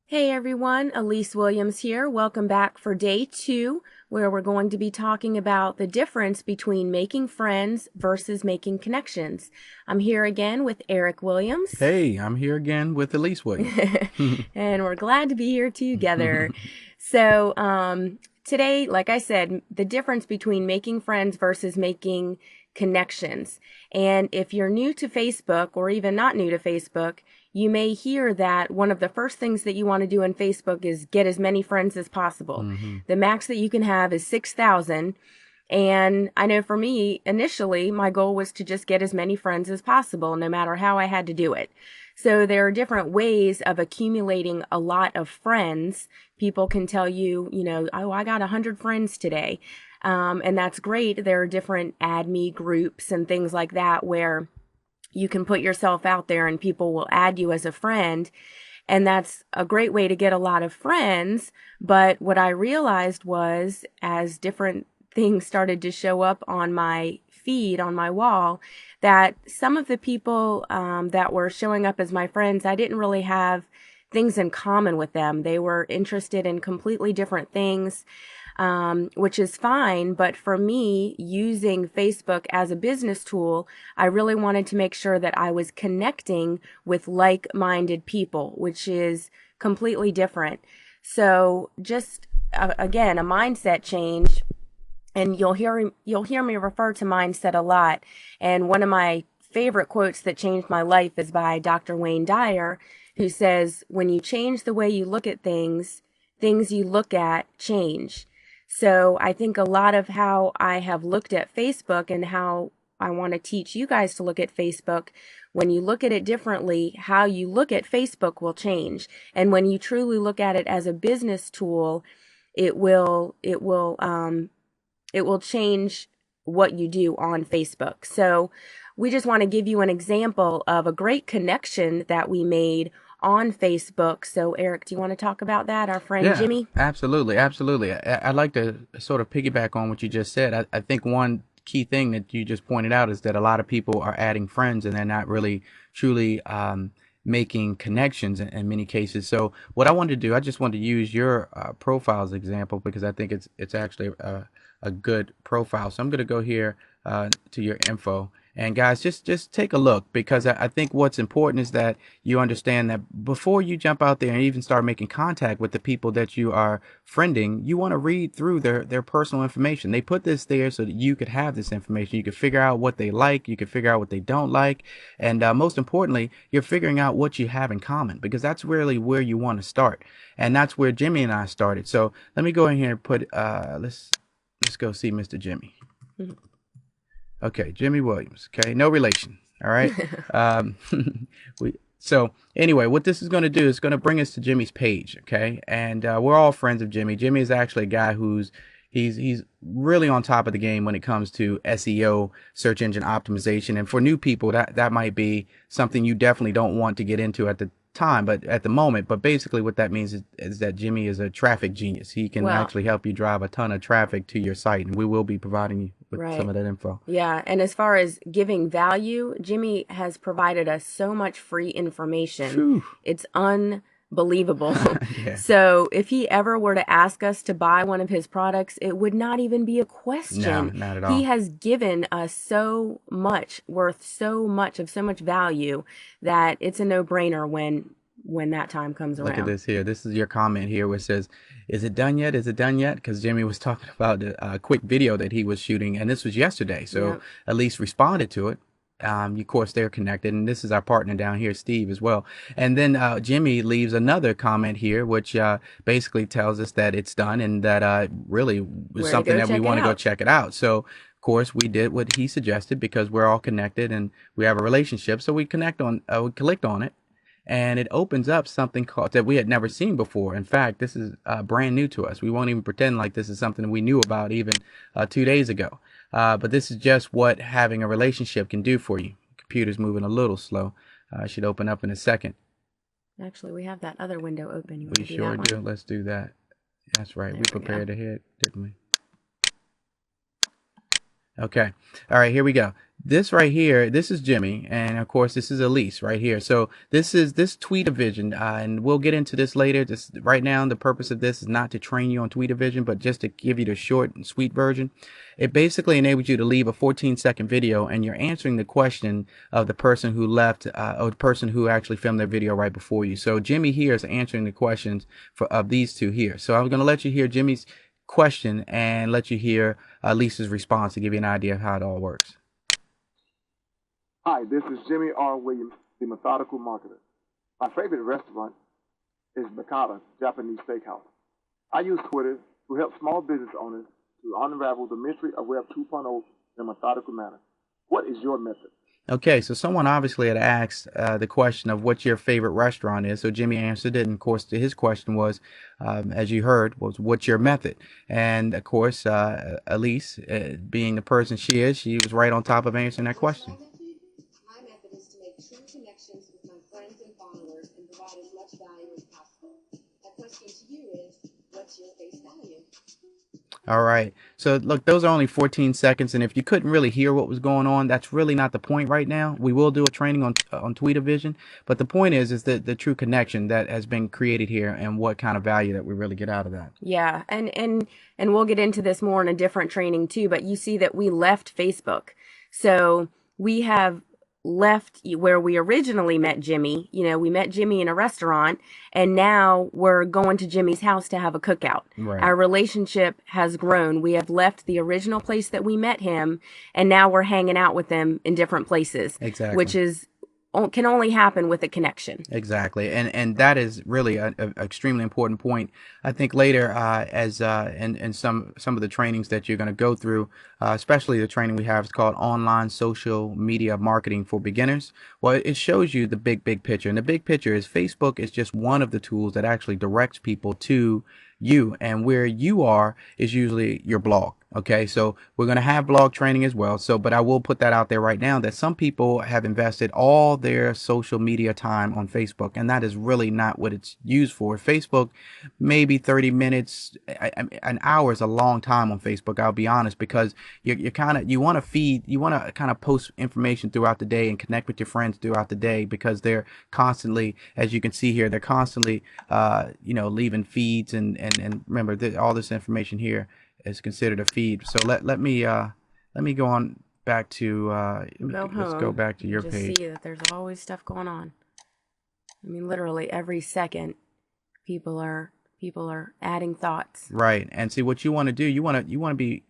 Hey everyone, Elise Williams here. Welcome back for day 2, where we're going to be talking about the difference between making friends versus making connections. I'm here again with Eric Williams. Hey, I'm here again with Elise Williams. And we're glad to be here together. Today, like I said, the difference between making friends versus making connections. And if you're new to Facebook or even not new to Facebook, you may hear that one of the first things that you want to do on Facebook is get as many friends as possible. Hmm. The max that you can have is 6,000. And I know for me, initially, my goal was to just get as many friends as possible, no matter how I had to do it. So there are different ways of accumulating a lot of friends. People can tell you, oh, I got 100 friends today. And that's great. There are different add me groups and things like that where you can put yourself out there and people will add you as a friend. And that's a great way to get a lot of friends. But what I realized was, as different things started to show up on my feed, on my wall, that some of the people that were showing up as my friends, I didn't really have things in common with them. They were interested in completely different things, which is fine. But for me, using Facebook as a business tool, I really wanted to make sure that I was connecting with like-minded people, which is completely different. So just again, a mindset change. And you'll hear me refer to mindset a lot. And one of my favorite quotes that changed my life is by Dr. Wayne Dyer, who says, when you change the way you look at things, things you look at change. So I think a lot of how I have looked at Facebook and how I want to teach you guys to look at Facebook, when you look at it differently, how you look at Facebook will change. And when you truly look at it as a business tool, it will change what you do on Facebook. So we just want to give you an example of a great connection that we made on Facebook. So Eric, do you want to talk about that? Our friend Yeah, Jimmy? absolutely, absolutely. I'd like to sort of piggyback on what you just said. I think one key thing that you just pointed out is that a lot of people are adding friends and they're not really truly making connections in many cases. So what I wanted to do, I just wanted to use your profile as an example because I think it's actually a good profile. So I'm going to go here to your info. And guys, just take a look because I think what's important is that you understand that before you jump out there and even start making contact with the people that you are friending, you want to read through their personal information. They put this there so that you could have this information. You could figure out what they like. You could figure out what they don't like. And most importantly, you're figuring out what you have in common because that's really where you want to start. And that's where Jimmy and I started. So let me go in here and put, let's go see Mr. Jimmy. Okay, Jimmy Williams. Okay, no relation. All right. Um, so anyway, what this is going to do is going to bring us to Jimmy's page. Okay, and we're all friends of Jimmy. Jimmy is actually a guy who's he's really on top of the game when it comes to SEO, search engine optimization. And for new people, that might be something you definitely don't want to get into at the time, but at the moment. But basically, what that means is that Jimmy is a traffic genius. He can Well, actually help you drive a ton of traffic to your site, and we will be providing you with some right. of that info. Yeah, and as far as giving value, Jimmy has provided us so much free information. Phew. It's unbelievable. Yeah. So if he ever were to ask us to buy one of his products, it would not even be a No, question. not at He all. has given us so much, worth so much of so much value that it's a no-brainer when that time comes Look at around. this here. This is your comment here where it says, "Is it done yet? Is it done yet?" Because Jimmy was talking about the quick video that he was shooting, and this was yesterday. So Yep. at least responded to it. Of course, they're connected, and this is our partner down here, Steve, as well. And then Jimmy leaves another comment here, which basically tells us that it's done and that really was Where to something go that we check it want to go out. check it out. So, of course, we did what he suggested because we're all connected and we have a relationship. So we clicked on it and it opens up something called that we had never seen before. In fact, this is brand new to us. We won't even pretend like this is something we knew about even 2 days ago. But this is just what having a relationship can do for you. Computer's moving a little slow. Should open up in a second. Actually, we have that other window open. You want We to do sure that one? do. Let's do that. That's right. There We we go. prepared ahead, didn't we? Okay. All right, here we go. this right here, this is Jimmy, and of course this is Elise right here. So this is this Tweetavision, and we'll get into this later. Just right now, the purpose of this is not to train you on Tweetavision, but just to give you the short and sweet version. It basically enables you to leave a 14-second video, and you're answering the question of the person who left, or the person who actually filmed their video right before you. So Jimmy here is answering the questions of these two here. So I'm going to let you hear Jimmy's question and let you hear Lisa's response to give you an idea of how it all works. Hi, this is Jimmy R. Williams, the Methodical Marketer. My favorite restaurant is Mikata Japanese Steakhouse. I use Twitter to help small business owners to unravel the mystery of Web 2.0 in a methodical manner. What is your method? Okay, so someone obviously had asked the question of what your favorite restaurant is. So Jimmy answered it, and of course, his question was, as you heard, was what's your method? And of course, Elise, being the person she is, she was right on top of answering that question. My method is to make true connections with my friends and followers and provide as much value as possible. My question to you is, what's your face value? All right. So look, those are only 14 seconds. And if you couldn't really hear what was going on, that's really not the point right now. We will do a training on Tweetavision. But the point is that the true connection that has been created here and what kind of value that we really get out of that. Yeah. And we'll get into this more in a different training too, but you see that we left Facebook. So we have left where we originally met Jimmy. You know, we met Jimmy in a restaurant, and now we're going to Jimmy's house to have a cookout. Right. Our relationship has grown. We have left the original place that we met him, and now we're hanging out with them in different places. Exactly. Which can only happen with a connection. Exactly. And that is really an extremely important point. I think later, in some of the trainings that you're going to go through, especially the training we have is called Online Social Media Marketing for Beginners. Well, it shows you the big picture. And the big picture is Facebook is just one of the tools that actually directs people to you, and where you are is usually your blog. Okay, so we're going to have blog training as well. So, but I will put that out there right now that some people have invested all their social media time on Facebook, and that is really not what it's used for. Facebook, maybe 30 minutes, an hour is a long time on Facebook. I'll be honest, because you want to kind of post information throughout the day and connect with your friends throughout the day, because they're constantly, as you can see here, they're constantly, leaving feeds and remember that all this information here is considered a feed. So let me go on back to let's go back to your page. Just see that there's always stuff going on. I mean, literally every second, people are adding thoughts. Right, and see what you want to do. You want to be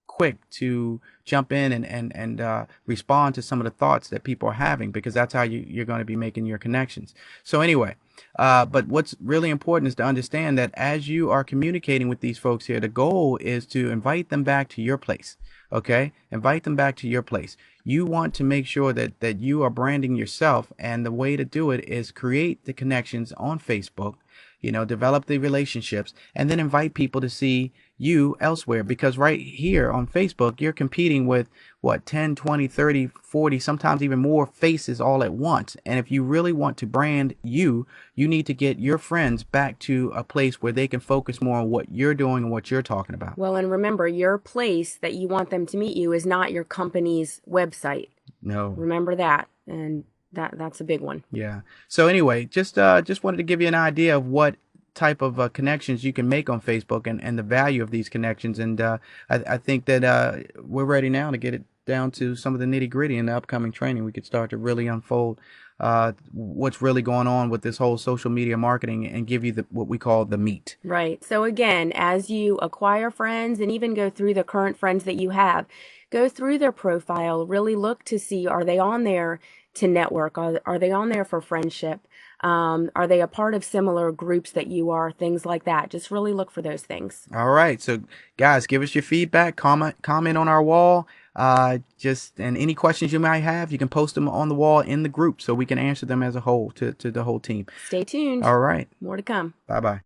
quick to jump in and respond to some of the thoughts that people are having, because that's how you're going to be making your connections. So anyway, but what's really important is to understand that as you are communicating with these folks here, the goal is to invite them back to your place. Okay, invite them back to your place. You want to make sure that you are branding yourself, and the way to do it is create the connections on Facebook, develop the relationships, and then invite people to see you elsewhere. Because right here on Facebook, you're competing with 10, 20, 30, 40, sometimes even more faces all at once. And if you really want to brand you need to get your friends back to a place where they can focus more on what you're doing and what you're talking about. Well, and remember, your place that you want them to meet you is not your company's website. No. Remember that. And that's a big one. Yeah. So anyway, just wanted to give you an idea of what type of connections you can make on Facebook and the value of these connections. And I think that we're ready now to get it down to some of the nitty gritty in the upcoming training. We could start to really unfold what's really going on with this whole social media marketing and give you what we call the meat. Right. So again, as you acquire friends and even go through the current friends that you have, go through their profile, really look to see, are they on there to network? Are they on there for friendship? Are they a part of similar groups that you are? Things like that. Just really look for those things. All right. So guys, give us your feedback, comment on our wall. And any questions you might have, you can post them on the wall in the group so we can answer them as a whole to the whole team. Stay tuned. All right. More to come. Bye-bye.